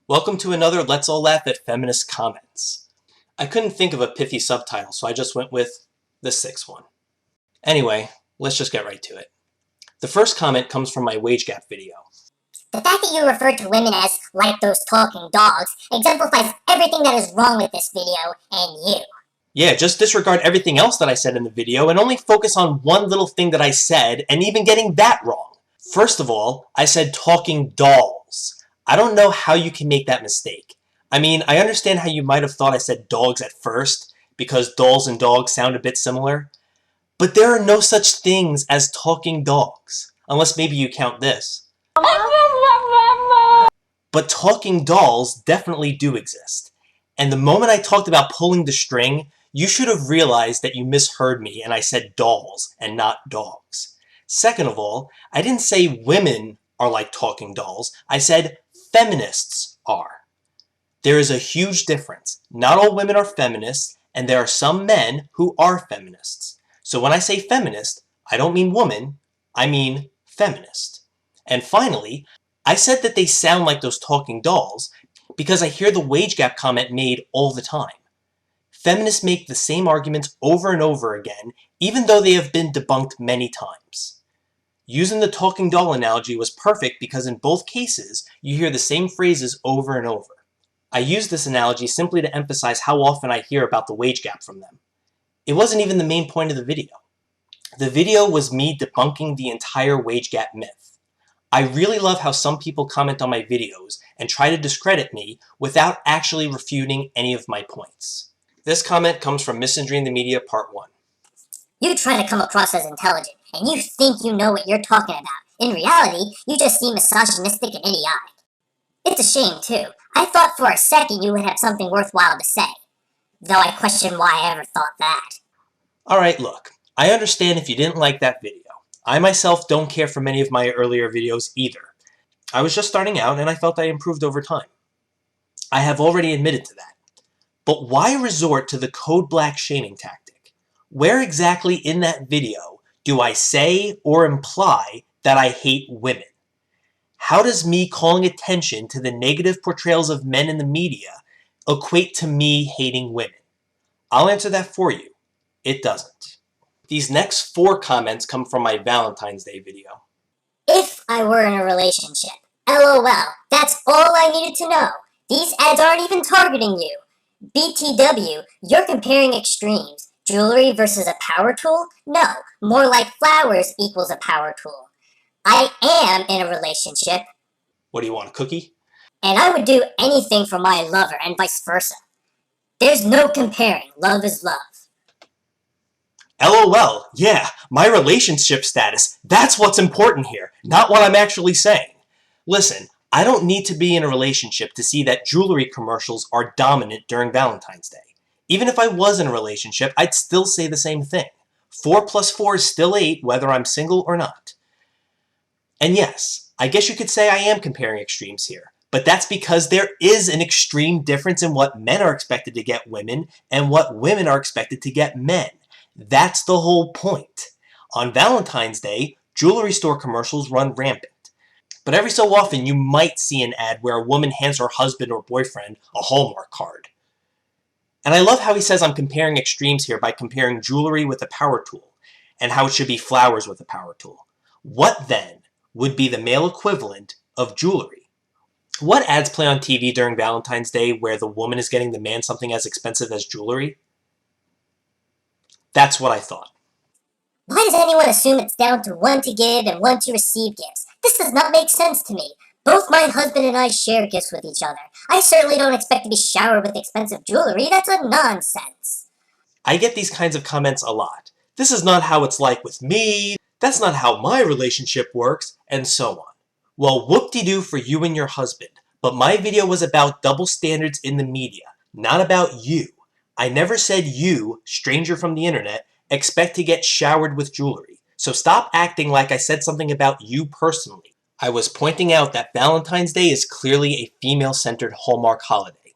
Welcome to another Let's All Laugh at Feminist Comments. I couldn't think of a pithy subtitle, so I just went with the sixth one. Anyway, let's just get right to it. The first comment comes from my wage gap video. The fact that you refer to women as like those talking dogs exemplifies everything that is wrong with this video and you. Yeah, just disregard everything else that I said in the video and only focus on one little thing that I said and even getting that wrong. First of all, I said talking dolls. I don't know how you can make that mistake. I mean, I understand how you might have thought I said dogs at first, because dolls and dogs sound a bit similar, but there are no such things as talking dogs, unless maybe you count this. But talking dolls definitely do exist, and the moment I talked about pulling the string, you should have realized that you misheard me and I said dolls and not dogs. Second of all, I didn't say women are like talking dolls, I said feminists are. There is a huge difference. Not all women are feminists, and there are some men who are feminists. So when I say feminist, I don't mean woman, I mean feminist. And finally, I said that they sound like those talking dolls because I hear the wage gap comment made all the time. Feminists make the same arguments over and over again, even though they have been debunked many times. Using the talking doll analogy was perfect because in both cases, you hear the same phrases over and over. I use this analogy simply to emphasize how often I hear about the wage gap from them. It wasn't even the main point of the video. The video was me debunking the entire wage gap myth. I really love how some people comment on my videos and try to discredit me without actually refuting any of my points. This comment comes from Misandry in the Media Part 1. You try to come across as intelligent, and you think you know what you're talking about. In reality, you just seem misogynistic and idiotic. It's a shame, too. I thought for a second you would have something worthwhile to say. Though I question why I ever thought that. Alright, look. I understand if you didn't like that video. I myself don't care for many of my earlier videos either. I was just starting out and I felt I improved over time. I have already admitted to that. But why resort to the code black shaming tactic? Where exactly in that video do I say or imply that I hate women? How does me calling attention to the negative portrayals of men in the media equate to me hating women? I'll answer that for you. It doesn't. These next 4 comments come from my Valentine's Day video. If I were in a relationship. LOL. That's all I needed to know. These ads aren't even targeting you. BTW, you're comparing extremes. Jewelry versus a power tool? No, more like flowers equals a power tool. I am in a relationship. What do you want, a cookie? And I would do anything for my lover and vice versa. There's no comparing. Love is love. LOL, yeah, my relationship status, that's what's important here, not what I'm actually saying. Listen, I don't need to be in a relationship to see that jewelry commercials are dominant during Valentine's Day. Even if I was in a relationship, I'd still say the same thing. 4 plus 4 is still 8, whether I'm single or not. And yes, I guess you could say I am comparing extremes here, but that's because there is an extreme difference in what men are expected to get women and what women are expected to get men. That's the whole point. On Valentine's Day, jewelry store commercials run rampant. But every so often you might see an ad where a woman hands her husband or boyfriend a Hallmark card. And I love how he says I'm comparing extremes here by comparing jewelry with a power tool, and how it should be flowers with a power tool. What then would be the male equivalent of jewelry? What ads play on TV during Valentine's Day where the woman is getting the man something as expensive as jewelry? That's what I thought. Why does anyone assume it's down to one to give and one to receive gifts? This does not make sense to me. Both my husband and I share gifts with each other. I certainly don't expect to be showered with expensive jewelry. That's a nonsense. I get these kinds of comments a lot. This is not how it's like with me. That's not how my relationship works, and so on. Well, whoop-de-doo for you and your husband. But my video was about double standards in the media, not about you. I never said you, stranger from the internet, expect to get showered with jewelry. So stop acting like I said something about you personally. I was pointing out that Valentine's Day is clearly a female-centered Hallmark holiday.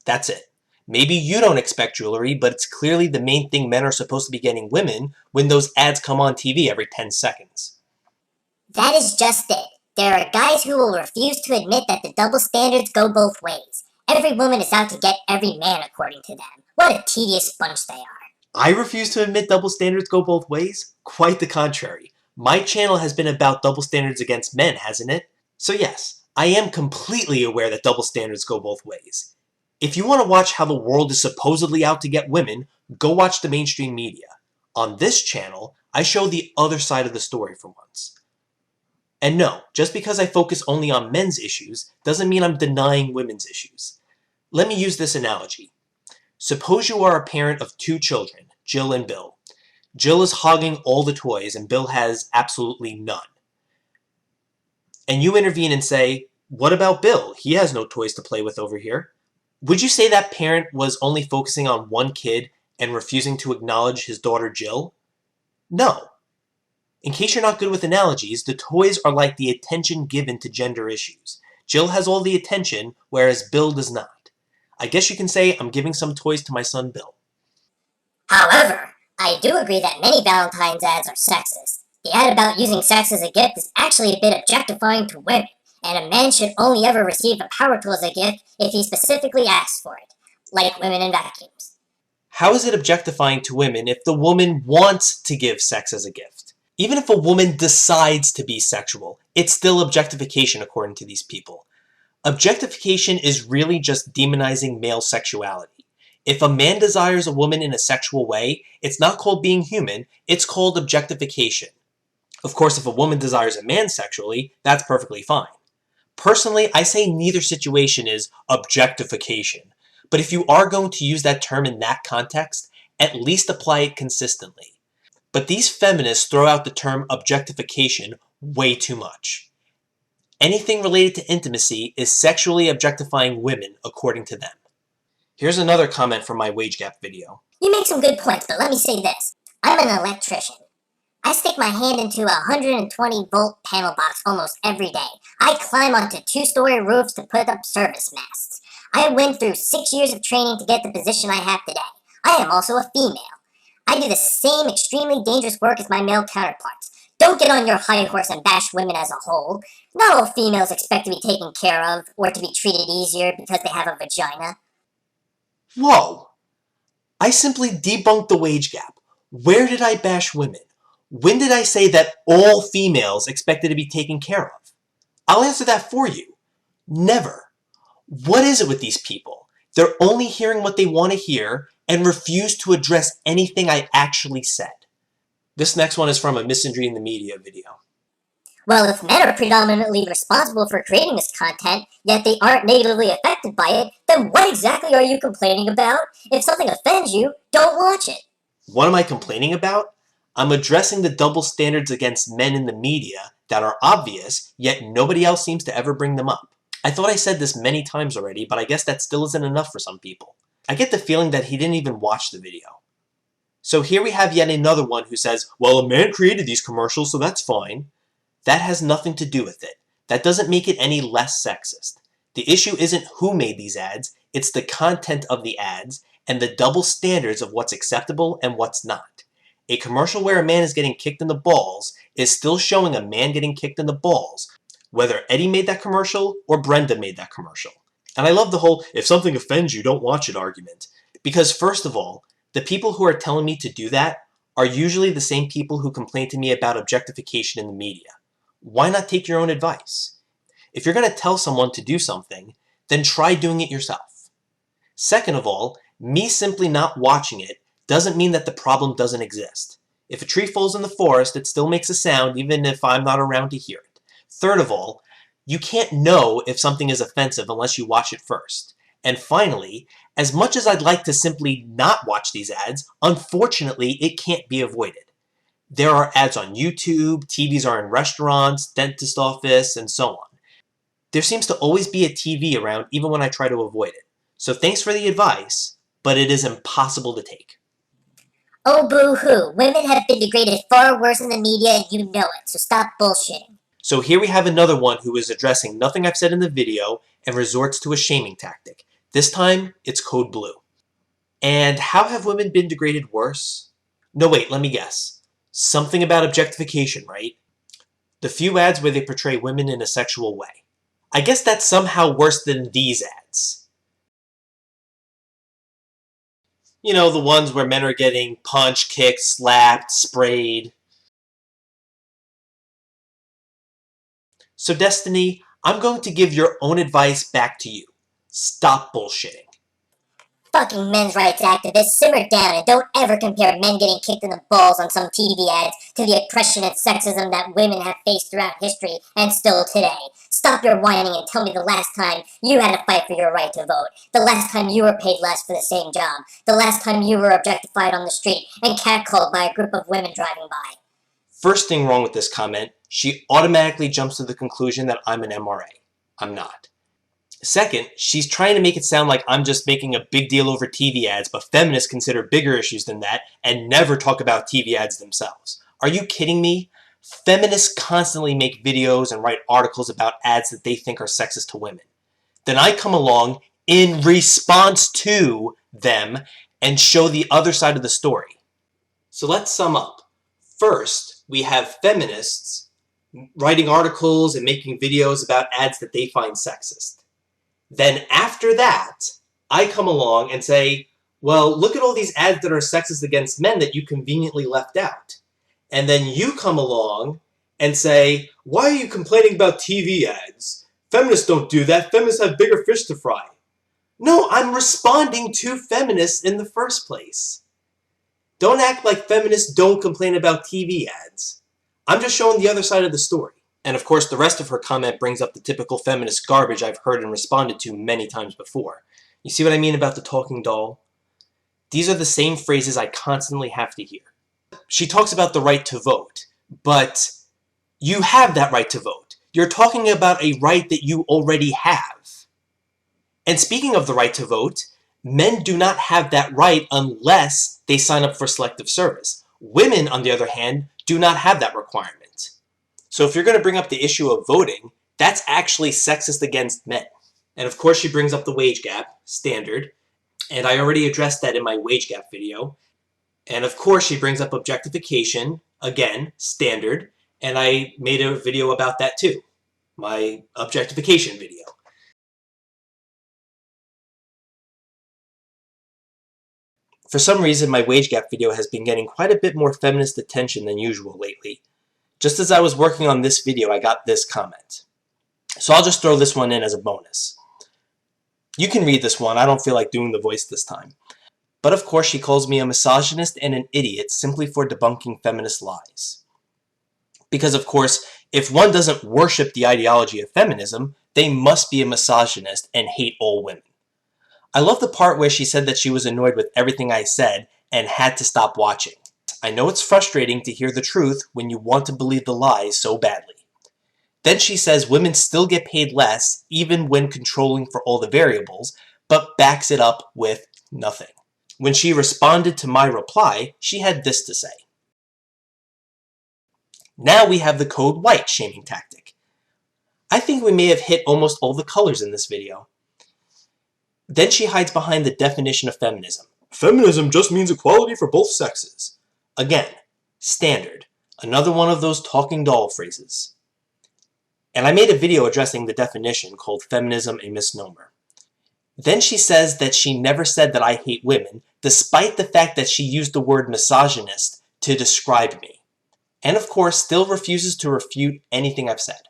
That's it. Maybe you don't expect jewelry, but it's clearly the main thing men are supposed to be getting women when those ads come on TV every 10 seconds. That is just it. There are guys who will refuse to admit that the double standards go both ways. Every woman is out to get every man according to them. What a tedious bunch they are. I refuse to admit double standards go both ways? Quite the contrary. My channel has been about double standards against men, hasn't it? So yes, I am completely aware that double standards go both ways. If you want to watch how the world is supposedly out to get women, go watch the mainstream media. On this channel, I show the other side of the story for once. And no, just because I focus only on men's issues doesn't mean I'm denying women's issues. Let me use this analogy. Suppose you are a parent of 2 children, Jill and Bill. Jill is hogging all the toys and Bill has absolutely none. And you intervene and say, what about Bill? He has no toys to play with over here. Would you say that parent was only focusing on one kid and refusing to acknowledge his daughter Jill? No. In case you're not good with analogies, the toys are like the attention given to gender issues. Jill has all the attention, whereas Bill does not. I guess you can say I'm giving some toys to my son Bill. However, I do agree that many Valentine's ads are sexist. The ad about using sex as a gift is actually a bit objectifying to women, and a man should only ever receive a power tool as a gift if he specifically asks for it, like women in vacuums. How is it objectifying to women if the woman wants to give sex as a gift? Even if a woman decides to be sexual, it's still objectification according to these people. Objectification is really just demonizing male sexuality. If a man desires a woman in a sexual way, it's not called being human, it's called objectification. Of course, if a woman desires a man sexually, that's perfectly fine. Personally, I say neither situation is objectification, but if you are going to use that term in that context, at least apply it consistently. But these feminists throw out the term objectification way too much. Anything related to intimacy is sexually objectifying women, according to them. Here's another comment from my wage gap video. You make some good points, but let me say this. I'm an electrician. I stick my hand into a 120-volt panel box almost every day. I climb onto 2-story roofs to put up service masts. I went through 6 years of training to get the position I have today. I am also a female. I do the same extremely dangerous work as my male counterparts. Don't get on your high horse and bash women as a whole. Not all females expect to be taken care of or to be treated easier because they have a vagina. Whoa! I simply debunked the wage gap. Where did I bash women? When did I say that all females expected to be taken care of? I'll answer that for you. Never. What is it with these people? They're only hearing what they want to hear and refuse to address anything I actually said. This next one is from a Misandry in the Media video. Well, if men are predominantly responsible for creating this content, yet they aren't negatively affected by it, then what exactly are you complaining about? If something offends you, don't watch it. What am I complaining about? I'm addressing the double standards against men in the media that are obvious, yet nobody else seems to ever bring them up. I thought I said this many times already, but I guess that still isn't enough for some people. I get the feeling that he didn't even watch the video. So here we have yet another one who says, well, a man created these commercials, so that's fine. That has nothing to do with it. That doesn't make it any less sexist. The issue isn't who made these ads, it's the content of the ads and the double standards of what's acceptable and what's not. A commercial where a man is getting kicked in the balls is still showing a man getting kicked in the balls, whether Eddie made that commercial or Brenda made that commercial. And I love the whole, if something offends you, don't watch it argument. Because first of all, the people who are telling me to do that are usually the same people who complain to me about objectification in the media. Why not take your own advice? If you're going to tell someone to do something, then try doing it yourself. Second of all, me simply not watching it doesn't mean that the problem doesn't exist. If a tree falls in the forest, it still makes a sound even if I'm not around to hear it. Third of all, you can't know if something is offensive unless you watch it first. And finally, as much as I'd like to simply not watch these ads, unfortunately, it can't be avoided. There are ads on YouTube, TVs are in restaurants, dentist office, and so on. There seems to always be a TV around even when I try to avoid it. So thanks for the advice, but it is impossible to take. Oh boo-hoo, women have been degraded far worse in the media and you know it, so stop bullshitting. So here we have another one who is addressing nothing I've said in the video and resorts to a shaming tactic. This time, it's Code Blue. And how have women been degraded worse? No wait, let me guess. Something about objectification, right? The few ads where they portray women in a sexual way. I guess that's somehow worse than these ads. You know, the ones where men are getting punched, kicked, slapped, sprayed. So Destiny, I'm going to give your own advice back to you. Stop bullshitting. Fucking men's rights activists, simmer down and don't ever compare men getting kicked in the balls on some TV ads to the oppression and sexism that women have faced throughout history and still today. Stop your whining and tell me the last time you had to fight for your right to vote, the last time you were paid less for the same job, the last time you were objectified on the street and catcalled by a group of women driving by. First thing wrong with this comment, she automatically jumps to the conclusion that I'm an MRA. I'm not. Second, she's trying to make it sound like I'm just making a big deal over TV ads, but feminists consider bigger issues than that and never talk about TV ads themselves. Are you kidding me? Feminists constantly make videos and write articles about ads that they think are sexist to women. Then I come along in response to them and show the other side of the story. So let's sum up. First, we have feminists writing articles and making videos about ads that they find sexist. Then after that, I come along and say, well, look at all these ads that are sexist against men that you conveniently left out. And then you come along and say, why are you complaining about TV ads? Feminists don't do that. Feminists have bigger fish to fry. No, I'm responding to feminists in the first place. Don't act like feminists don't complain about TV ads. I'm just showing the other side of the story. And of course, the rest of her comment brings up the typical feminist garbage I've heard and responded to many times before. You see what I mean about the talking doll? These are the same phrases I constantly have to hear. She talks about the right to vote, but you have that right to vote. You're talking about a right that you already have. And speaking of the right to vote, men do not have that right unless they sign up for selective service. Women, on the other hand, do not have that requirement. So if you're going to bring up the issue of voting, that's actually sexist against men. And of course she brings up the wage gap, standard, and I already addressed that in my wage gap video. And of course she brings up objectification, again, standard, and I made a video about that too, my objectification video. For some reason, my wage gap video has been getting quite a bit more feminist attention than usual lately. Just as I was working on this video, I got this comment. So I'll just throw this one in as a bonus. You can read this one, I don't feel like doing the voice this time. But of course she calls me a misogynist and an idiot simply for debunking feminist lies. Because of course, if one doesn't worship the ideology of feminism, they must be a misogynist and hate all women. I love the part where she said that she was annoyed with everything I said and had to stop watching. I know it's frustrating to hear the truth when you want to believe the lies so badly. Then she says women still get paid less even when controlling for all the variables, but backs it up with nothing. When she responded to my reply, she had this to say. Now we have the code white shaming tactic. I think we may have hit almost all the colors in this video. Then she hides behind the definition of feminism. Feminism just means equality for both sexes. Again, standard. Another one of those talking doll phrases. And I made a video addressing the definition called Feminism a Misnomer. Then she says that she never said that I hate women, despite the fact that she used the word misogynist to describe me. And of course, still refuses to refute anything I've said.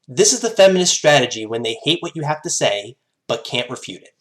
This is the feminist strategy when they hate what you have to say, but can't refute it.